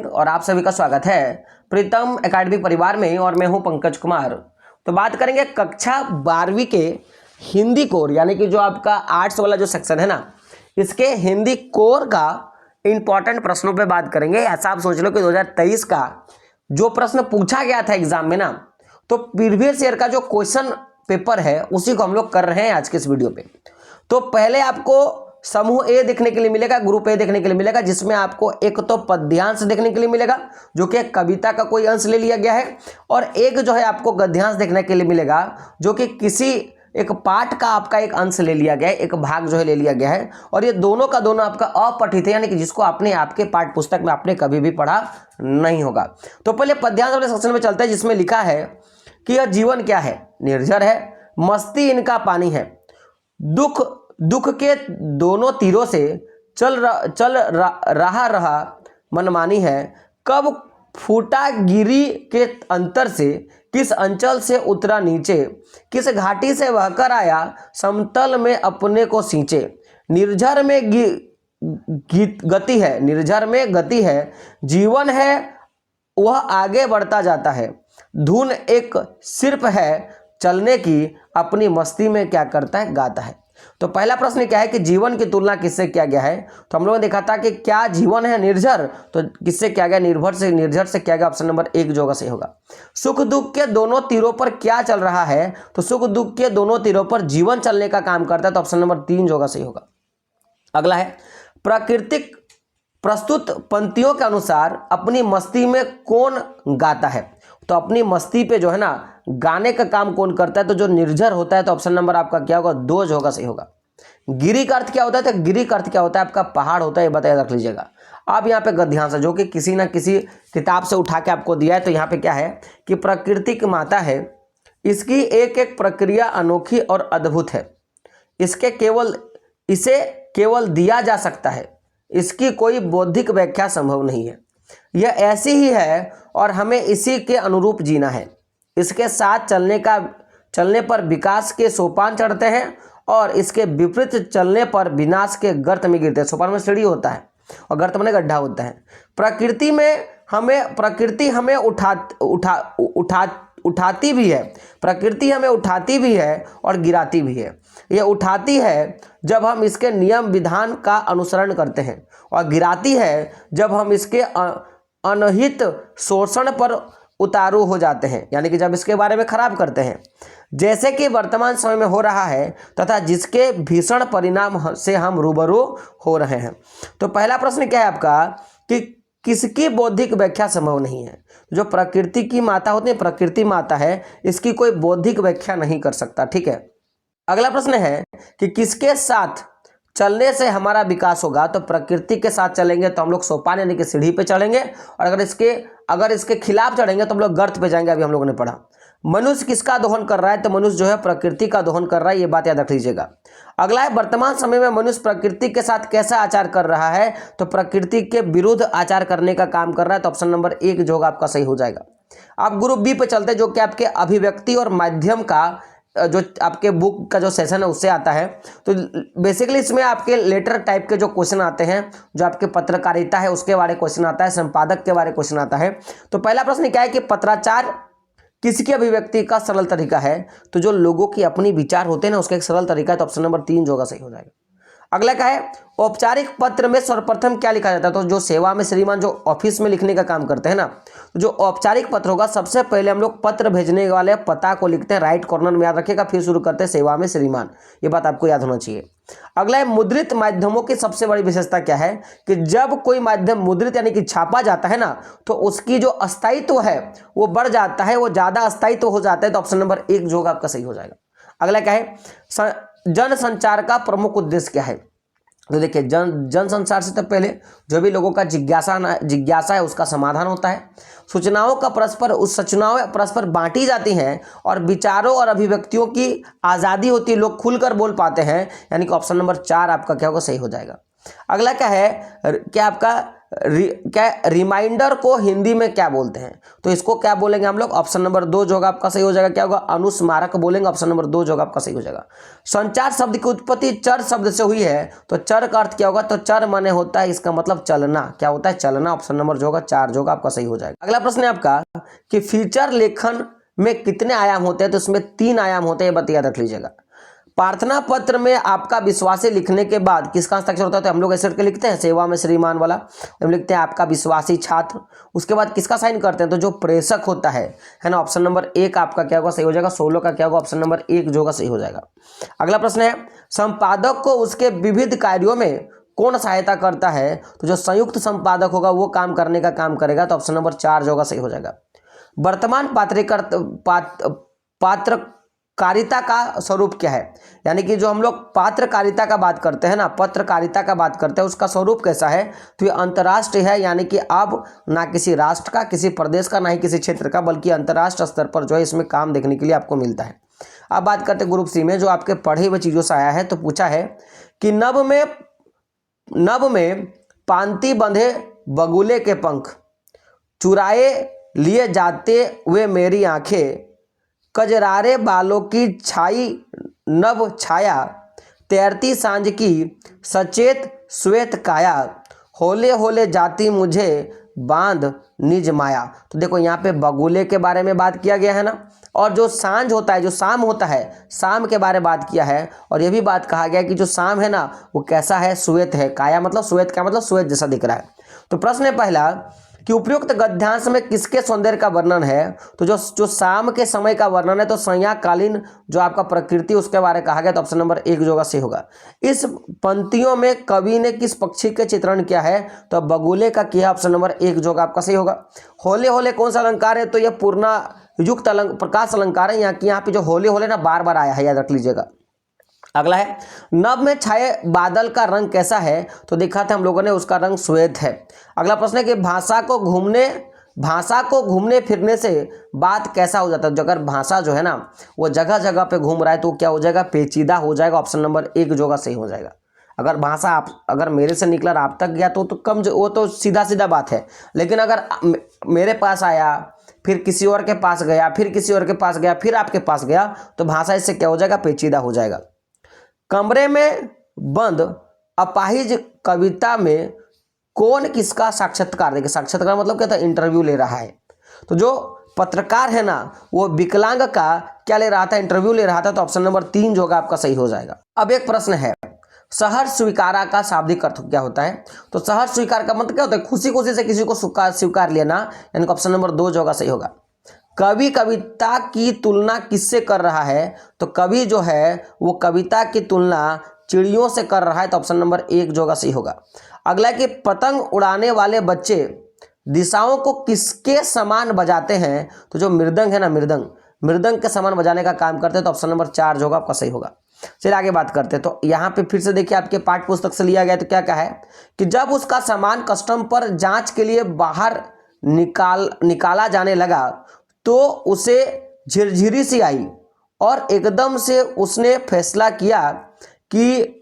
और आप सभी का स्वागत है प्रीतम एकेडमी परिवार में और मैं हूं पंकज कुमार। तो बात करेंगे कक्षा 12वीं के हिंदी कोर यानी कि जो आपका आर्ट्स वाला जो सेक्शन है ना, इसके हिंदी कोर का इंपॉर्टेंट प्रश्नों पे बात करेंगे। ऐसा आप सोच लो कि 2023 का जो प्रश्न पूछा गया था एग्जाम में ना, तो प्रीवियस ईयर का जो क्वेश्चन पेपर है उसी को हम लोग कर रहे हैं आज के इस वीडियो पे। तो पहले आपको समूह ए देखने के लिए मिलेगा, ग्रुप ए देखने के लिए मिलेगा, जिसमें आपको एक तो पद्यांश देखने के लिए मिलेगा जो कि कविता का कोई अंश ले लिया गया है, और एक जो है आपको गद्यांश देखने के लिए मिलेगा जो कि किसी एक पाठ का आपका एक अंश ले लिया गया है, एक भाग जो है ले लिया गया है। और ये दोनों का दोनों आपका अपठित है, यानी कि जिसको आपने आपके पाठ्य पुस्तक में आपने कभी भी पढ़ा नहीं होगा। तो पहले पद्यांश वाले सेक्शन में चलते हैं, जिसमें लिखा है कि यह जीवन क्या है, निर्झर है, मस्ती इनका पानी है, दुख के दोनों तीरों से चल रहा मनमानी है, कब फूटा गिरी के अंतर से, किस अंचल से उतरा नीचे, किस घाटी से बहकर आया समतल में अपने को सींचे, निर्झर में गति है, निर्झर में गति है, जीवन है वह आगे बढ़ता जाता है, धुन एक सिर्फ है चलने की, अपनी मस्ती में क्या करता है, गाता है। तो पहला प्रश्न क्या है कि जीवन की तुलना किससे किया गया है। तो हम लोगों ने देखा था कि क्या जीवन है निर्झर, तो किससे किया गया, निर्भर से किया गया। ऑप्शन नंबर 1 जो होगा सही होगा। सुख दुख के दोनों तीरों पर क्या चल रहा है, तो सुख दुख के दोनों तीरों पर जीवन चलने का काम करता है, तो ऑप्शन नंबर 3 जो होगा सही होगा। अगला है प्राकृतिक प्रस्तुत पंक्तियों के अनुसार अपनी मस्ती में कौन गाता है। तो अपनी मस्ती पे जो है ना गाने का काम कौन करता है, तो जो निर्झर होता है, तो ऑप्शन नंबर आपका क्या होगा, 2 जो होगा सही होगा। गिरी का अर्थ क्या होता है, तो गिरी का अर्थ क्या होता है, आपका पहाड़ होता है, ये बताया रख लीजिएगा। अब यहाँ पे गद्यांश है जो कि किसी ना किसी किताब से उठा के आपको दिया है। तो यहाँ पे क्या है कि प्रकृति की माता है, इसकी एक एक प्रक्रिया अनोखी और अद्भुत है, इसे केवल दिया जा सकता है, इसकी कोई बौद्धिक व्याख्या संभव नहीं है, यह ऐसी ही है और हमें इसी के अनुरूप जीना है, इसके साथ चलने पर विकास के सोपान चढ़ते हैं और इसके विपरीत चलने पर विनाश के गर्त में गिरते हैं। सोपान में सीढ़ी होता है और गर्त में गड्ढा होता है। प्रकृति हमें उठाती भी है, प्रकृति हमें उठाती भी है और गिराती भी है। यह उठाती है जब हम इसके नियम विधान का अनुसरण करते हैं, और गिराती है जब हम इसके अनहित शोषण पर उतारू हो जाते हैं, यानी कि जब इसके बारे में खराब करते हैं, जैसे कि वर्तमान समय में हो रहा है तथा जिसके भीषण परिणाम से हम रूबरू हो रहे हैं। तो पहला प्रश्न क्या है आपका कि किसकी बौद्धिक व्याख्या संभव नहीं है। जो प्रकृति की माता होती है, प्रकृति माता है, इसकी कोई बौद्धिक व्याख्या नहीं कर सकता। ठीक है। अगला प्रश्न है कि किसके साथ चलने से हमारा विकास होगा। तो प्रकृति के साथ चलेंगे तो हम लोग सोपान यानी कि सीढ़ी पे चढ़ेंगे, और अगर इसके खिलाफ चढ़ेंगे तो हम लोग गर्त पे जाएंगे। अभी हम लोगों ने पढ़ा मनुष्य किसका दोहन कर रहा है, तो मनुष्य जो है प्रकृति का दोहन कर रहा है, ये बात याद रख लीजिएगा। अगला है वर्तमान समय में मनुष्य प्रकृति के साथ कैसा आचार कर रहा है, तो प्रकृति के विरुद्ध आचार करने का काम कर रहा है, तो ऑप्शन नंबर 1 जो होगा आपका सही हो जाएगा। आप ग्रुप बी पे चलते हैं जो कि आपके अभिव्यक्ति और माध्यम का जो आपके बुक का जो सेशन है उससे आता है। तो बेसिकली इसमें आपके लेटर टाइप के जो क्वेश्चन आते हैं, जो आपके पत्रकारिता है उसके बारे में क्वेश्चन आता है, संपादक के बारे में क्वेश्चन आता है। तो पहला प्रश्न क्या है कि पत्राचार किसकी अभिव्यक्ति का सरल तरीका है, तो जो लोगों की अपनी विचार होते हैं ना उसका एक सरल तरीका है, तो ऑप्शन नंबर 3 जो होगा सही हो जाएगा। अगला क्या है औपचारिक पत्र में सर्वप्रथम क्या लिखा जाता है। तो जो सेवा में श्रीमान जो ऑफिस में लिखने का काम करते हैं ना, तो जो औपचारिक पत्र होगा सबसे पहले हम लोग पत्र भेजने वाले पता को लिखते हैं, राइट कॉर्नर में याद रखिएगा, फिर शुरू करते हैं सेवा में श्रीमान, ये बात आपको याद होना चाहिए। अगला है मुद्रित माध्यमों की सबसे बड़ी विशेषता क्या है कि जब कोई माध्यम मुद्रित यानी कि छापा जाता है ना, तो उसकी जो अस्थायित्व है वो बढ़ जाता है, वो ज्यादा अस्थायित्व हो जाता है, तो ऑप्शन नंबर 1 जो होगा आपका सही हो जाएगा। अगला क्या है जन संचार का प्रमुख उद्देश्य क्या है। तो देखिए जन संचार से तो पहले जो भी लोगों का जिज्ञासा है उसका समाधान होता है। सूचनाओं परस्पर बांटी जाती हैं और विचारों और अभिव्यक्तियों की आज़ादी होती है, लोग खुलकर बोल पाते हैं, यानी कि ऑप्शन नंबर 4 आपका क्या होगा सही हो जाएगा। अगला क्या है क्या आपका क्या रिमाइंडर को हिंदी में क्या बोलते हैं? तो इसको क्या बोलेंगे हम लोग? ऑप्शन नंबर 2 जो होगा आपका सही हो जाएगा, क्या होगा? अनुस्मारक बोलेंगे। ऑप्शन नंबर 2 जो होगा आपका सही हो जाएगा। संचार शब्द की उत्पत्ति चर शब्द से हुई है, तो चर का अर्थ क्या होगा? तो चर माने होता है इसका मतलब चलना। क्या होता है? चलना। ऑप्शन नंबर जो होगा 4 जो होगा आपका सही हो जाएगा। अगला प्रश्न है आपका कि फीचर लेखन में कितने आयाम होते हैं? तो इसमें 3 आयाम होते हैं, ये बात याद रख लीजिएगा। प्रार्थना पत्र में आपका विश्वासी लिखने के बाद किसका हस्ताक्षर होता है? तो हम लोग ऐसे करके लिखते हैं, सेवा में श्रीमान वाला हम लिखते हैं आपका विश्वासी छात्र। उसके बाद किसका साइन करते हैं? तो जो प्रेषक होता है ना। ऑप्शन नंबर 1 आपका क्या होगा? सही हो जाएगा। 16 का क्या होगा? ऑप्शन नंबर 1 जो होगा सही हो जाएगा। अगला प्रश्न है संपादक को उसके विविध कार्यों में कौन सहायता करता है? तो जो संयुक्त संपादक होगा वो काम करने का काम करेगा, तो ऑप्शन नंबर 4 जो होगा सही हो जाएगा। वर्तमान पत्रकारिता का स्वरूप क्या है? यानी कि जो हम लोग पत्रकारिता का बात करते हैं ना, पत्रकारिता का बात करते हैं, उसका स्वरूप कैसा है? तो ये अंतर्राष्ट्रीय है, यानी कि अब ना किसी राष्ट्र का, किसी प्रदेश का, ना ही किसी क्षेत्र का, बल्कि अंतर्राष्ट्रीय स्तर पर जो है इसमें काम देखने के लिए आपको मिलता है। अब बात करते हैं ग्रुप सी में, जो आपके पढ़े हुए चीज़ों से आया है। तो पूछा है कि नभ में पांति बंधे बगुले के पंख, चुराए लिए जाते हुए मेरी आंखें, कजरारे बालों की छाई नभ छाया, तैरती सांझ की सचेत श्वेत काया, होले होले जाती मुझे बांध निज माया। तो देखो यहाँ पे बगुले के बारे में बात किया गया है ना, और जो सांझ होता है, जो शाम होता है, शाम के बारे में बात किया है। और ये भी बात कहा गया कि जो शाम है ना वो कैसा है? श्वेत है। काया मतलब श्वेत, का मतलब श्वेत जैसा दिख रहा है। तो प्रश्न है पहला कि उपयुक्त गद्यांश में किसके सौंदर्य का वर्णन है? तो जो शाम के समय का वर्णन है, तो संध्याकालीन जो आपका प्रकृति उसके बारे में कहा गया, तो ऑप्शन नंबर 1 जो होगा सही होगा। इस पंक्तियों में कवि ने किस पक्षी के चित्रण किया है? तो बगुले का किया, ऑप्शन नंबर 1 जो होगा आपका सही होगा। होले होले कौन सा अलंकार है? तो यह पूर्णा युक्त प्रकाश अलंकार है। यहाँ पे जो होले होले ना बार बार आया है, याद रख लीजिएगा। अगला है नभ में छाए बादल का रंग कैसा है? तो देखा था हम लोगों ने, उसका रंग श्वेत है। अगला प्रश्न है कि भाषा को घूमने फिरने से बात कैसा हो जाता है? जो अगर भाषा जो है ना वो जगह जगह पे घूम रहा है तो क्या हो जाएगा? पेचीदा हो जाएगा। ऑप्शन नंबर 1 जो होगा सही हो जाएगा। अगर भाषा अगर मेरे से निकला और आप तक गया तो कम, वो तो सीधा सीधा बात है। लेकिन अगर मेरे पास आया, फिर किसी और के पास गया, फिर किसी और के पास गया, फिर आपके पास गया, तो भाषा इससे क्या हो जाएगा? पेचीदा हो जाएगा। कमरे में बंद अपाहिज कविता में कौन किसका साक्षात्कार? देखिए साक्षात्कार मतलब क्या था? इंटरव्यू ले रहा है। तो जो पत्रकार है ना वो विकलांग का क्या ले रहा था? इंटरव्यू ले रहा था। तो ऑप्शन नंबर 3 जो होगा आपका सही हो जाएगा। अब एक प्रश्न है सहर्ष स्वीकारा का शाब्दिक अर्थ क्या होता है? तो सहर्ष स्वीकार का मतलब क्या होता है? खुशी खुशी से किसी को स्वीकार लेना, यानी ऑप्शन नंबर 2 जो होगा सही होगा। कवि कविता की तुलना किससे कर रहा है? तो कवि जो है वो कविता की तुलना चिड़ियों से कर रहा है, तो ऑप्शन नंबर 1 जो होगा सही होगा। अगला कि पतंग उड़ाने वाले बच्चे दिशाओं को किसके समान बजाते हैं? तो जो मृदंग है ना, मृदंग के समान बजाने का काम करते हैं, तो ऑप्शन नंबर 4 जो होगा आपका सही होगा। चलिए आगे बात करते हैं। तो यहाँ पे फिर से देखिए आपके पाठ्य पुस्तक से लिया गया, तो क्या कहा है कि जब उसका सामान कस्टम पर जांच के लिए बाहर निकाला जाने लगा तो उसे झिरझिरी सी आई और एकदम से उसने फैसला किया कि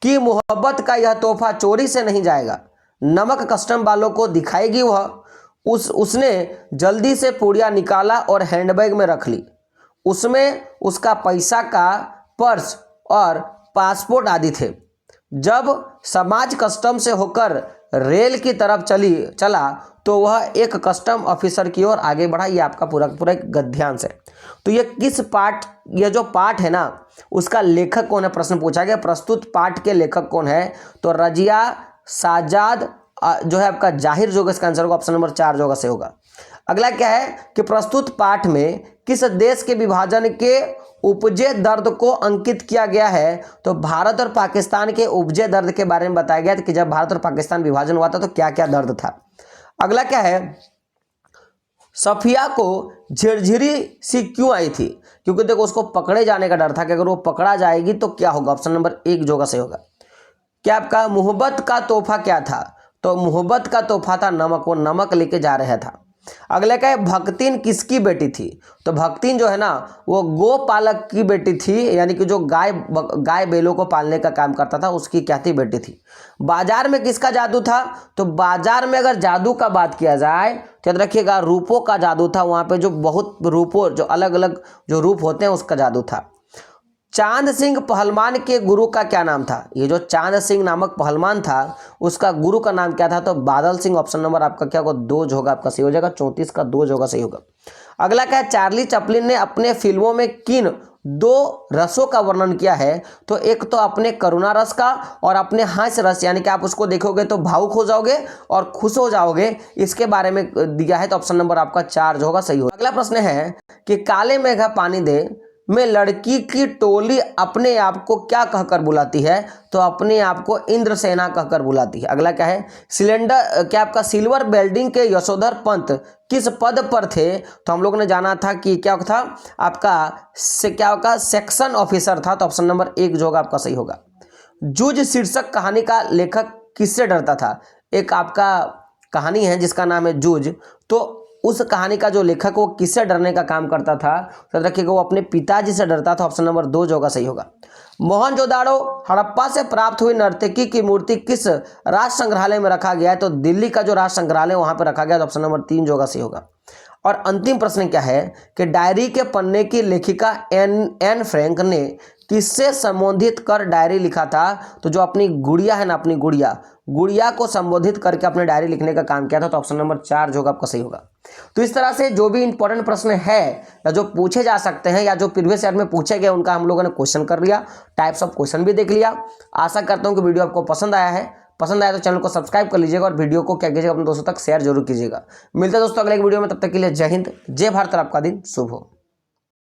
मोहब्बत का यह तोहफा चोरी से नहीं जाएगा, नमक कस्टम वालों को दिखाएगी वह। उसने जल्दी से पुड़िया निकाला और हैंडबैग में रख ली। उसमें उसका पैसा का पर्स और पासपोर्ट आदि थे। जब समाज कस्टम से होकर रेल की तरफ चला तो वह एक कस्टम ऑफिसर की ओर आगे बढ़ा। ये आपका पूरा एक गद्यांश है। तो ये जो पाठ है ना उसका लेखक कौन है? प्रश्न पूछा गया प्रस्तुत पाठ के लेखक कौन है? तो रजिया साजाद जो है आपका जाहिर जो इसका आंसर होगा, ऑप्शन नंबर 4 जो होगा सही होगा। अगला क्या है कि प्रस्तुत पाठ में किस देश के विभाजन के उपजे दर्द को अंकित किया गया है? तो भारत और पाकिस्तान के उपजे दर्द के बारे में बताया गया था कि जब भारत और पाकिस्तान विभाजन हुआ था तो क्या क्या दर्द था। अगला क्या है सफिया को झिरझिरी सी क्यों आई थी? क्योंकि देखो उसको पकड़े जाने का डर था कि अगर वो पकड़ा जाएगी तो क्या होगा। ऑप्शन नंबर 1 जो होगा सही होगा। क्या आपका मोहब्बत का तोहफा क्या था? तो मोहब्बत का तोहफा था नमक, वो नमक लेके जा रहा था। अगले का है भक्तिन किसकी बेटी थी? तो भक्तिन जो है ना वो गोपालक की बेटी थी, यानी कि जो गाय बैलों को पालने का काम करता था उसकी क्या थी? बेटी थी। बाजार में किसका जादू था? तो बाजार में अगर जादू का बात किया जाए तो याद रखिएगा रूपों का जादू था। वहां पे जो बहुत रूपों, जो अलग अलग जो रूप होते हैं उसका जादू था। चांद सिंह पहलवान के गुरु का क्या नाम था? ये जो चांद सिंह नामक पहलवान था उसका गुरु का नाम क्या था? तो बादल सिंह। ऑप्शन नंबर आपका क्या होगा? 2 होगा, आपका सही हो जाएगा। 34 का 2 होगा, सही होगा। अगला क्या है? चार्ली चैपलिन ने अपने फिल्मों में किन 2 रसों का वर्णन किया है? तो एक तो अपने करुणा रस का और अपने हास्य रस, यानी कि आप उसको देखोगे तो भावुक हो जाओगे और खुश हो जाओगे, इसके बारे में दिया है। तो ऑप्शन नंबर आपका 4 होगा, सही होगा। अगला प्रश्न है कि काले मेघा पानी दे में लड़की की टोली अपने आप को क्या कहकर बुलाती है? तो अपने आप को इंद्रसेना कहकर बुलाती है। अगला क्या है? आपका सिल्वर बेल्डिंग के यशोधर पंत किस पद पर थे? तो हम लोग ने जाना था कि क्या था आपका क्या होगा? सेक्शन ऑफिसर था। तो ऑप्शन नंबर 1 जो होगा आपका सही होगा। जूझ शीर्षक कहानी का लेखक किससे डरता था? एक आपका कहानी है जिसका नाम है जूझ, तो उस कहानी का जो लेखक वो किससे डरने का काम करता था? तो रखिएगा वो अपने पिताजी से डरता था। ऑप्शन नंबर 2 जो होगा सही होगा। मोहनजोदाड़ो हड़प्पा से प्राप्त हुई नर्तकी की मूर्ति किस राष्ट्र संग्रहालय में रखा गया है? तो दिल्ली का जो राष्ट्र संग्रहालय वहां पर रखा गया। तो ऑप्शन नंबर 3 जो होगा सही होगा। और अंतिम प्रश्न क्या है कि डायरी के पन्ने की लेखिका एन फ्रैंक ने किससे संबोधित कर डायरी लिखा था? तो जो अपनी गुड़िया है ना, अपनी गुड़िया को संबोधित करके अपने डायरी लिखने का काम किया था। तो ऑप्शन नंबर 4 जो होगा आपका सही होगा। तो इस तरह से जो भी इंपॉर्टेंट प्रश्न है या जो पूछे जा सकते हैं या जो प्रीवियस ईयर में पूछे गए उनका हम लोगों ने क्वेश्चन कर लिया, टाइप्स ऑफ क्वेश्चन भी देख लिया। आशा करता हूं कि वीडियो आपको पसंद आया है। पसंद आया तो चैनल को सब्सक्राइब कर लीजिएगा और वीडियो को क्या कीजिएगा अपने दोस्तों तक शेयर जरूर कीजिएगा। मिलते हैं दोस्तों अगले वीडियो में, तब तक के लिए जय हिंद, जय भारत और आपका दिन शुभ हो।